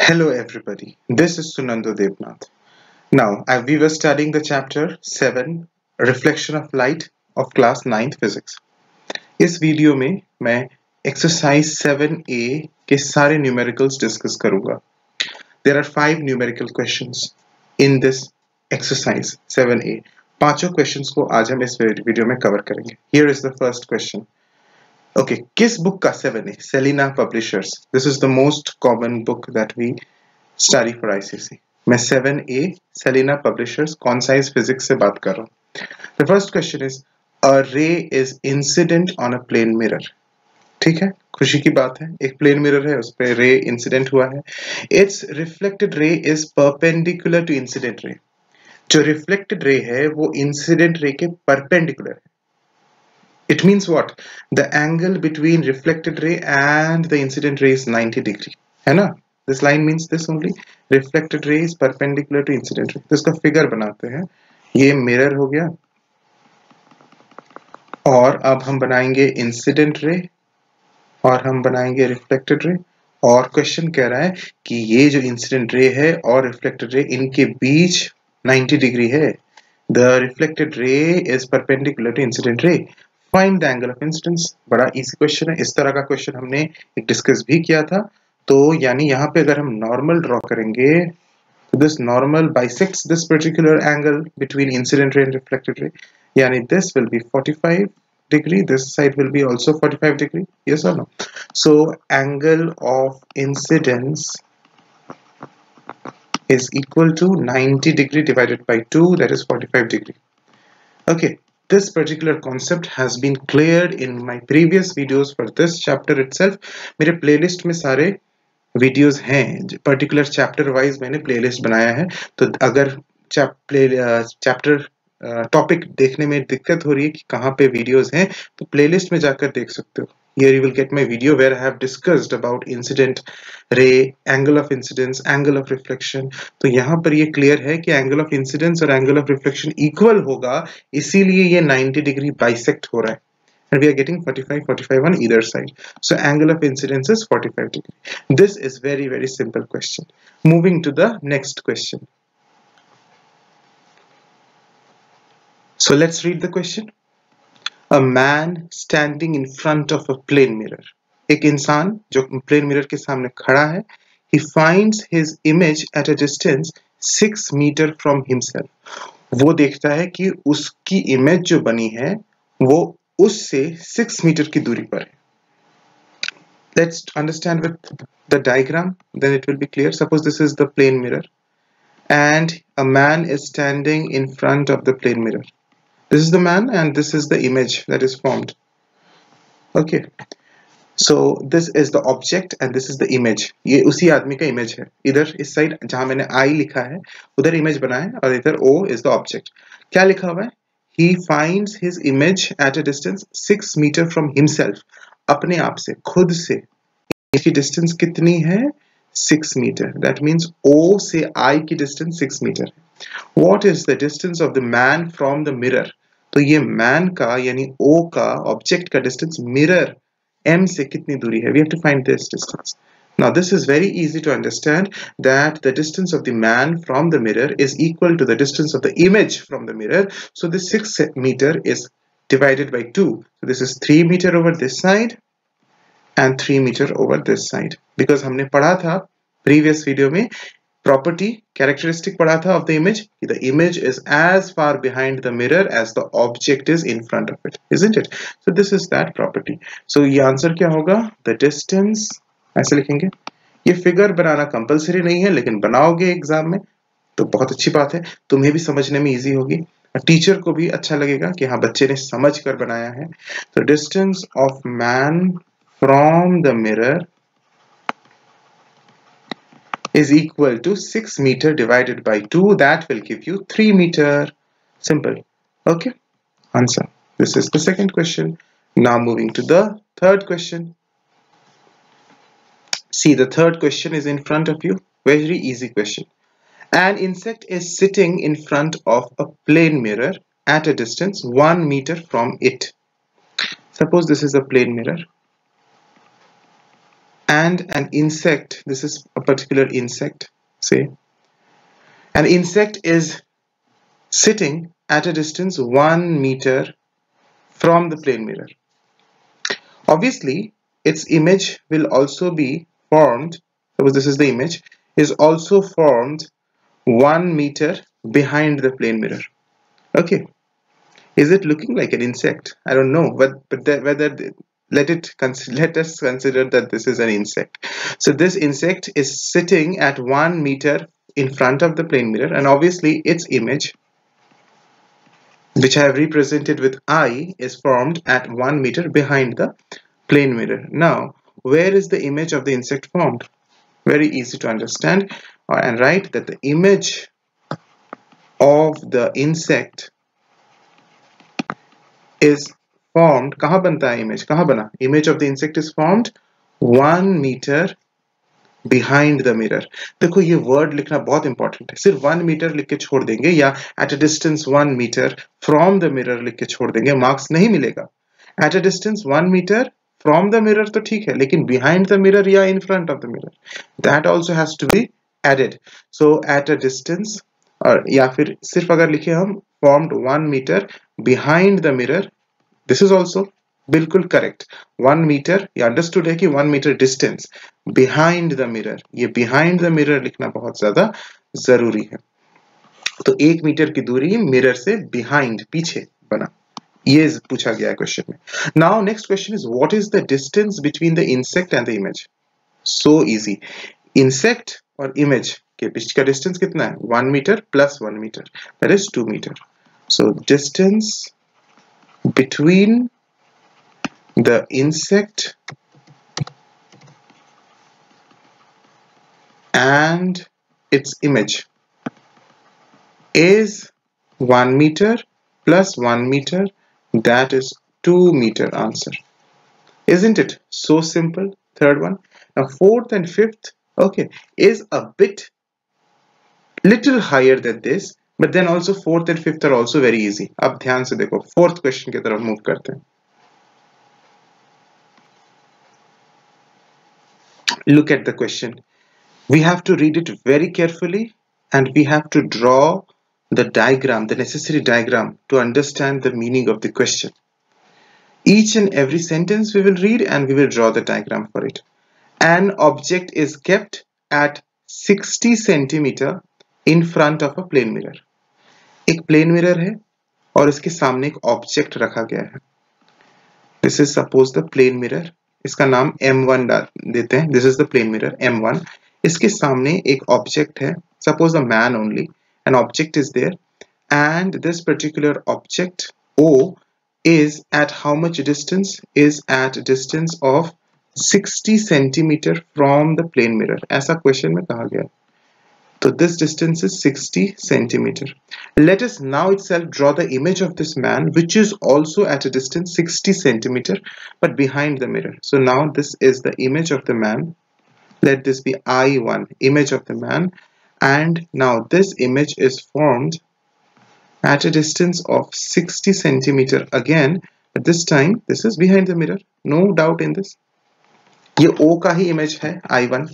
Hello everybody, this is Sunando Devnath. Now, we were studying the chapter 7, Reflection of Light of class 9th Physics. इस video में मैं exercise 7A के सारे numericals discuss करूंगा. There are 5 numerical questions in this exercise 7A. पांचों questions को आज हम इस वीडियो में cover करेंगे. Here is the first question. Okay, किस book का 7A? Selina Publishers. This is the most common book that we study for ICSE. मैं 7A Selina Publishers Concise Physics से बात कर रहा हूँ. The first question is, a ray is incident on a plane mirror. ठीक है, खुशी की बात है, एक प्लेन मिरर है, उस पे रे इंसिडेंट हुआ है. Its reflected ray is perpendicular to incident ray. जो reflected ray है वो incident ray के perpendicular है. It means what? The angle between reflected ray and the incident ray is 90 degree. है ना? This line means this only. Reflected ray is perpendicular to incident ray. तो इसका figure बनाते हैं. ये मिरर हो गया और अब हम बनाएंगे इंसिडेंट रे और हम बनाएंगे रिफ्लेक्टेड रे. और क्वेश्चन कह रहा है कि ये जो इंसिडेंट रे है और रिफ्लेक्टेड रे इनके बीच 90 डिग्री है. The reflected ray is perpendicular to incident ray. Find the angle of incidence. बड़ा इजी क्वेश्चन है. इस तरह का क्वेश्चन हमने एक डिस्कस भी किया था. तो यानी यहाँ पे अगर हम नॉर्मल ड्रॉ करेंगे तो this normal bisects this particular angle between incident ray and reflected ray. यानी this will be 45 degree. This side will be also 45 degree. Yes or no? So angle of incidence is equal to 90 degree divided by 2, that is 45 degree. Okay. This particular concept has been cleared in my previous videos for this chapter itself. मेरे playlist में सारे videos हैं, particular chapter wise मैंने playlist बनाया है. तो अगर chapter topic देखने में दिक्कत हो रही है कि कहाँ पे videos हैं, तो playlist में जाकर देख सकते हो. Here you will get my video where I have discussed about incident ray, angle of incidence, angle of reflection. तो यहाँ पर ये clear है कि angle of incidence और angle of reflection equal होगा, इसीलिए ये 90 degree bisect हो रहा है. And we are getting 45 on either side. So angle of incidence is 45 degree. This is very simple question. Moving to the next question. So let's read the question. A man standing in front of a plane mirror. एक इंसान जो plane mirror के सामने खड़ा है. He finds his image at a distance 6 meter from himself. वो देखता है कि उसकी image जो बनी है वो उससे 6 मीटर की दूरी पर है. Let's understand with the diagram, then it will be clear. Suppose this is the plane mirror and a man is standing in front of the plane mirror. This is the man and this is the image that is formed. Okay. So this is the object and this is the image. ये उसी आदमी का image है. इधर इस side जहाँ मैंने I लिखा है उधर image बना है और इधर O is the object. क्या लिखा हुआ है? He finds his image at a distance 6 meter from himself. अपने आप से, खुद से. इसकी distance कितनी है? 6 meter. That means O से I की distance 6 meter. What is the distance of the man from the mirror? तो ये man का यानी O का object का distance mirror M से कितनी दूरी है? We have to find this distance. Now this is very easy to understand that the distance of the man from the mirror is equal to the distance of the image from the mirror. So this 6 meter is divided by 2. So this is 3 meter over this side and 3 meter over this side. Because हमने पढ़ा था previous video में property characteristic पढ़ा था of the image. The image is as far behind the mirror as the object is in front of it, isn't it? So this is that property. So ये answer क्या होगा? The distance ऐसे लिखेंगे. ये figure बनाना compulsory नहीं है लेकिन बनाओगे एग्जाम में तो बहुत अच्छी बात है, तुम्हें भी समझने में इजी होगी और टीचर को भी अच्छा लगेगा कि हाँ बच्चे ने समझ कर बनाया है. तो distance of man from the mirror is equal to 6 meter divided by 2. That will give you 3 meter. Simple. Okay. Answer. This is the second question. Now moving to the third question. See, the third question is in front of you. Very easy question. An insect is sitting in front of a plane mirror at a distance 1 meter from it. Suppose this is a plane mirror. and an insect, this is a particular insect, say an insect is sitting at a distance 1 meter from the plane mirror. Obviously, its image will also be formed, suppose this is the image, is also formed 1 meter behind the plane mirror. Okay, is it looking like an insect? I don't know, but let us consider that this is an insect. So this insect is sitting at 1 meter in front of the plane mirror, and obviously its image, which I have represented with I, is formed at 1 meter behind the plane mirror. Now, where is the image of the insect formed? Very easy to understand, and write that the image of the insect is formed, कहाँ बनता है image? कहाँ बना? Image of the insect is formed 1 meter behind the mirror. देखो ये word लिखना बहुत important है. सिर्फ 1 meter लिख के छोड़ देंगे या at a distance 1 meter from the mirror लिख के छोड़ देंगे, marks नहीं मिलेगा. At a distance 1 meter from the mirror तो ठीक है, लेकिन behind the mirror या in front of the mirror, that also has to be added. So at a distance, और या फिर सिर्फ अगर लिखे हम formed 1 meter behind the mirror, this is also बिल्कुल करेक्ट. 1 मीटर, ये अंडरस्टूड है कि 1 metre distance behind the mirror, ये बिहाइंड द मिरर लिखना बहुत ज्यादा जरूरी है. तो 1 मीटर की दूरी मिरर से बिहाइंड, पीछे बना, ये पूछा गया है क्वेश्चन में. Now next question is what is the distance between the insect and the image. So easy. Insect और इमेज के बीच का डिस्टेंस कितना है? 1 metre plus 1 metre, that is 2 metre. So distance between the insect and its image is 1 meter plus 1 meter, that is 2 meter answer. Isn't it so simple? Third one. Now fourth and fifth, okay, is a bit little higher than this, but then also fourth and fifth are also very easy. अब ध्यान से देखो, fourth question की तरफ move करते हैं. Look at the question. We have to read it very carefully and we have to draw the diagram, the necessary diagram, to understand the meaning of the question. Each and every sentence we will read and we will draw the diagram for it. An object is kept at 60 centimeter in front of a plane mirror. एक plane mirror है और इसके सामने एक object रखा गया है. This is suppose the plane mirror. इसका नाम M1 देते हैं. This is the plane mirror M1. इसके सामने एक object है. Suppose a man only. An object is there, and this particular object O is at how much distance? Is at a distance of 60 centimeter from the plane mirror. ऐसा question में कहा गया है. So this distance is 60 centimeter. Let us now itself draw the image of this man, which is also at a distance 60 centimeter, but behind the mirror. So now this is the image of the man. Let this be I1, image of the man. And now this image is formed at a distance of 60 centimeter again, but this time this is behind the mirror. No doubt in this. ये O का ही image है I1.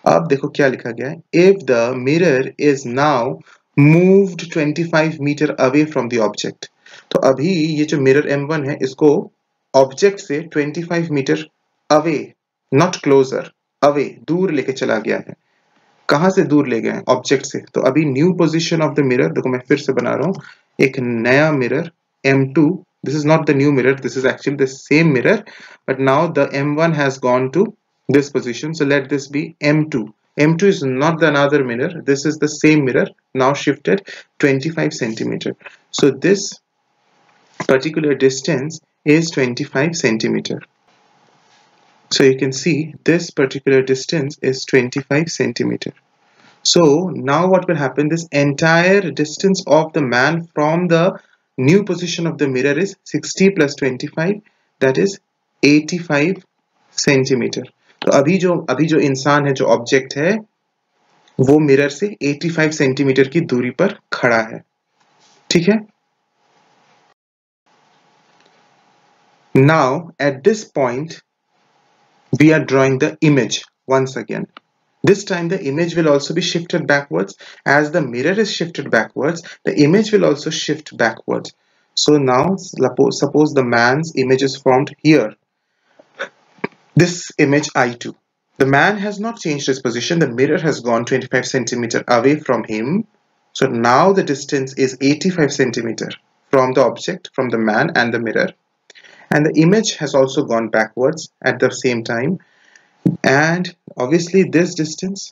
अब देखो क्या लिखा गया है. If the mirror is now moved 25 meter away from the object. तो अभी ये जो mirror M1 है इसको object से 25 meter away, not closer, away, दूर लेके चला गया है. कहाँ से दूर ले गए हैं? ऑब्जेक्ट से. तो अभी new position of the mirror, देखो मैं फिर से बना रहा हूँ एक नया mirror M2. This is not the new mirror, this is actually the same mirror, but now the M1 has gone to this position, so let this be M2. M2 is not the another mirror, this is the same mirror, now shifted 25 centimeter. So this particular distance is 25 centimeter. So you can see this particular distance is 25 centimeter. So now what will happen, this entire distance of the man from the new position of the mirror is 60 plus 25, that is 85 centimeter. तो अभी जो इंसान है, जो object है, वो mirror से 85 centimetre की दूरी पर खड़ा है. ठीक है. Now at this point we are drawing the image. once again. This time the image will also be shifted backwards. As the mirror is shifted backwards, the image will also shift backwards. So now suppose the man's image is formed here. This image I2. The man has not changed his position. The mirror has gone 25 centimeter away from him. So now the distance is 85 centimeter from the object, from the man and the mirror. And the image has also gone backwards at the same time. And obviously this distance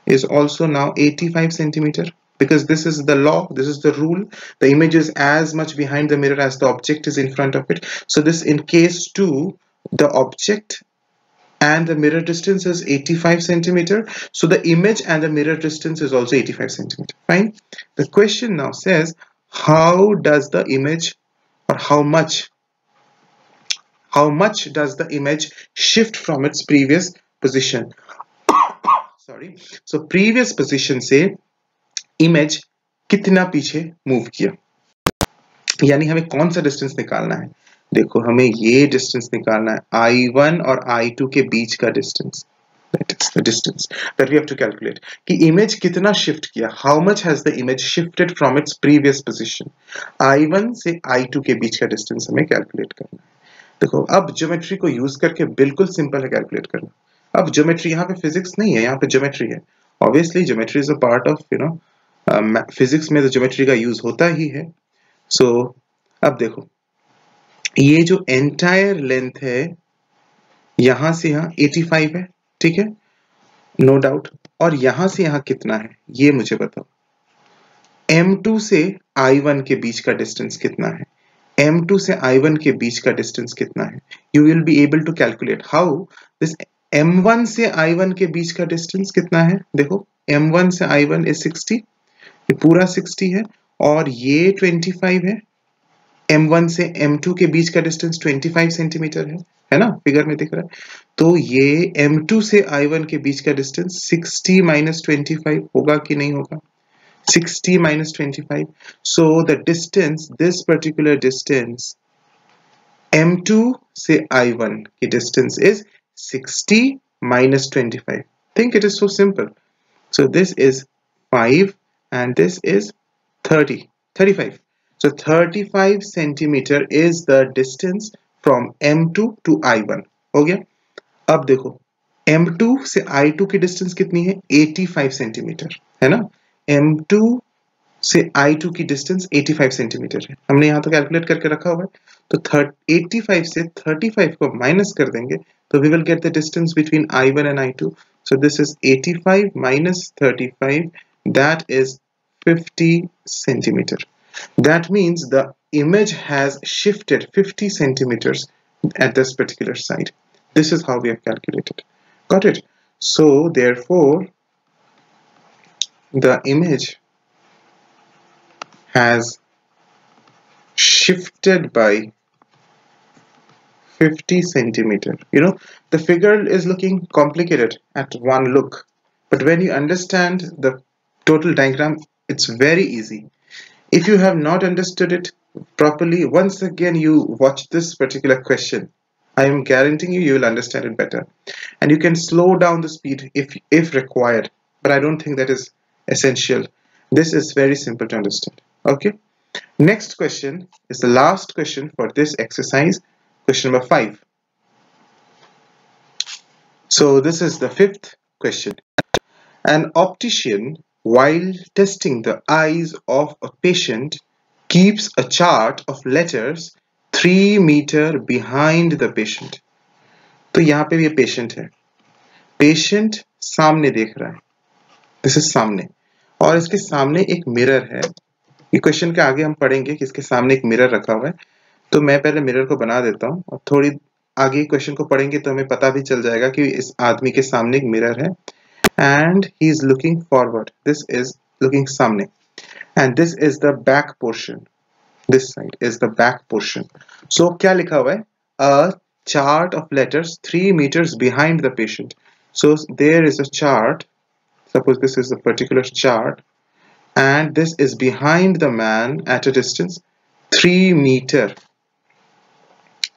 is also now 85 centimeter, because this is the law, this is the rule. The image is as much behind the mirror as the object is in front of it. So this, in case 2, the object and the mirror distance is 85 centimeter. So the image and the mirror distance is also 85 centimeter. Fine. The question now says, how does the image, or how much does the image shift from its previous position? Sorry. So previous position से image कितना पीछे move किया, यानी हमें कौन सा distance निकालना है? देखो, हमें ये डिस्टेंस निकालना है, I1 और I2 के बीच का distance. That is the distance that we have to calculate. कि image कितना shift किया? How much has the image shifted from its previous position? I1 से I2 के बीच का डिस्टेंस हमें कैलकुलेट करना है. देखो, अब ज्योमेट्री को यूज करके बिल्कुल सिंपल है कैलकुलेट करना. अब ज्योमेट्री, यहाँ पे फिजिक्स नहीं है, यहाँ पे ज्योमेट्री है. Obviously geometry is a part of physics में तो ज्योमेट्री का यूज होता ही है. सो अब देखो, ये जो एंटायर लेंथ है यहां से यहां 85 है, ठीक है, नो डाउट. और यहां से यहां कितना है ये मुझे बताओ. M2 से I1 के बीच का डिस्टेंस कितना है? M2 से I1 के बीच का डिस्टेंस कितना है? You will be able to calculate how this. M1 से I1 के बीच का डिस्टेंस कितना है? देखो, M1 से I1 is 60, ये पूरा 60 है, और ये 25 है. M1 से M2 के बीच का डिस्टेंस 25 सेंटीमीटर है ना, फिगर में दिख रहा है. तो ये M2 से I1 के बीच का डिस्टेंस 60 माइनस 25 होगा कि नहीं होगा? 60 minus 25. So the distance, this particular distance, M2 से I1 की distance is 60 minus 25. Think it is so simple. So this is 5 and this is 35. So 35 centimeter is the distance from M2 to I1. हो गया? अब देखो, M2 से I2 की distance कितनी है? 85 सेंटीमीटर है ना. M2 से I2 की डिस्टेंस 85 सेंटीमीटर है. हमने यहाँ तो कैलकुलेट करके रखा हुआ है. तो 85 से 35 को माइनस कर देंगे तो we will get the distance between I1 and I2. So this is 85 minus 35, that is 50 centimeter. That means the image has shifted 50 centimeters at this particular side. This is how we have calculated. Got it? So therefore the image has shifted by 50 centimeter. You know, the figure is looking complicated at one look, but when you understand the total diagram, it's very easy. If you have not understood it properly, once again you watch this particular question, I am guaranteeing you will understand it better. And you can slow down the speed if required, but I don't think that is essential. This is very simple to understand. Okay, next question is the last question for this exercise, question number 5. So this is the 5th question. An optician, while testing the eyes of a patient, keeps a chart of letters 3 meters behind the patient. तो यहाँ पे ये patient है, patient सामने देख रहा है, this is सामने, और इसके सामने एक मिरर है. ये क्वेश्चन के आगे हम पढ़ेंगे कि इसके सामने एक मिरर रखा हुआ है. तो मैं पहले मिरर को बना देता हूँ और थोड़ी आगे क्वेश्चन को पढ़ेंगे तो हमें पता भी चल जाएगा कि इस आदमी के सामने एक मिरर है. And he is looking forward. This is looking सामने. And this is the back portion. This side is the back portion. So क्या लिखा हुआ है? A chart of letters 3 meters behind the patient. So there is a chart. Suppose this is a particular chart, and this is behind the man at a distance 3 meters.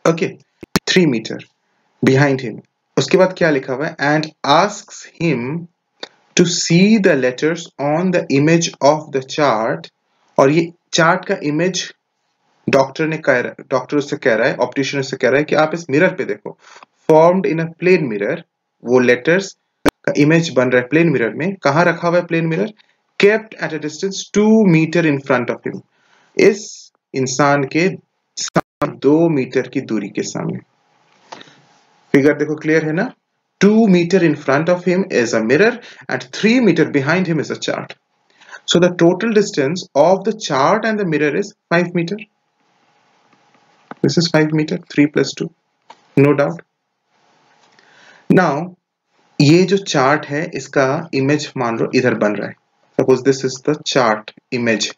Okay, 3 meters behind him. उसके बाद क्या लिखा हुआ है, and asks him to see the letters on the image of the chart, और ये chart का image doctor उससे कह रहा है, ऑप्टिशियन उससे कह रहा है कि आप इस मिरर पे देखो, formed in a plane mirror, वो लेटर्स का इमेज बन रहा है प्लेन मिरर में। कहाँ रखा हुआ है plane mirror? Kept at a distance 2 metre in front of him, इस इंसान के 2 मीटर की दूरी के सामने। फिगर देखो क्लियर है ना? 2 metre in front of him is a mirror and 3 meter behind him is a chart. So the total distance of the chart and the mirror is 5 meter. This is 5 meter, 3 plus 2, no doubt. Now ये जो chart है इसका image मान लो इधर बन रहा है, suppose this is the chart image.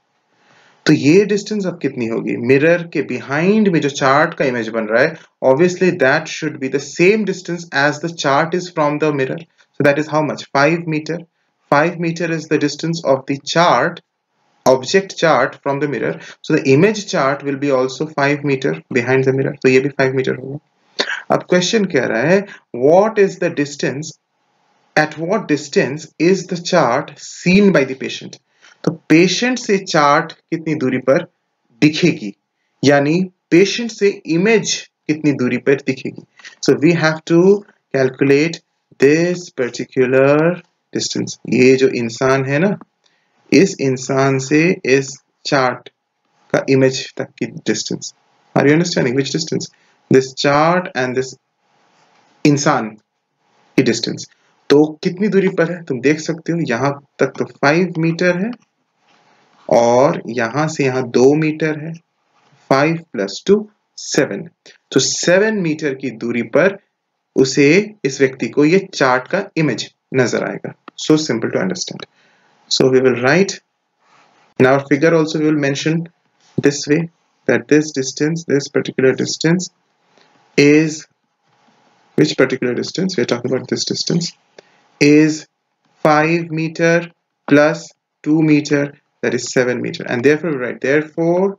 तो ये डिस्टेंस अब कितनी होगी? मिरर के बिहाइंड में जो चार्ट का इमेज बन रहा है, obviously that should be the same distance as the chart is from the mirror, so that is how much? 5 metre. 5 meter is the distance of the chart, object chart from the mirror, so the image chart will be also 5 meter behind the mirror, तो ये भी 5 meter होगा। अब question कह रहा है what is the distance, at what distance is the chart seen by the patient, तो patient से चार्ट कितनी दूरी पर दिखेगी, यानी पेशेंट से इमेज कितनी दूरी पर दिखेगी। So we have to calculate this particular distance. ये जो इंसान है ना, इस इंसान से इस चार्ट का इमेज तक की distance, are you understanding which distance? This chart and this इंसान की डिस्टेंस, तो कितनी दूरी पर है तुम देख सकते हो, यहां तक तो 5 मीटर है और यहां से यहां 2 मीटर है, 5 + 2 7, तो 7 मीटर की दूरी पर उसे, इस व्यक्ति को ये चार्ट का इमेज नजर आएगा। So simple to understand. So we will write in our figure also, we will mention this way, that this distance, this particular distance is, which particular distance we are talking about, this distance is 5 meter plus 2 meter, that is 7 meter, and therefore we write, therefore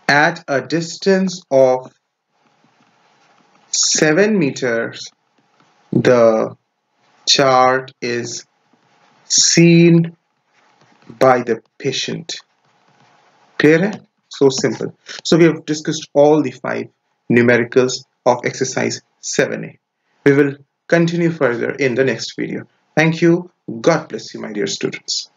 at a distance of 7 meters the chart is seen by the patient. Clear hai? So simple. So we have discussed all the 5 numericals of exercise 7a. We will continue further in the next video. Thank you. God bless you, my dear students.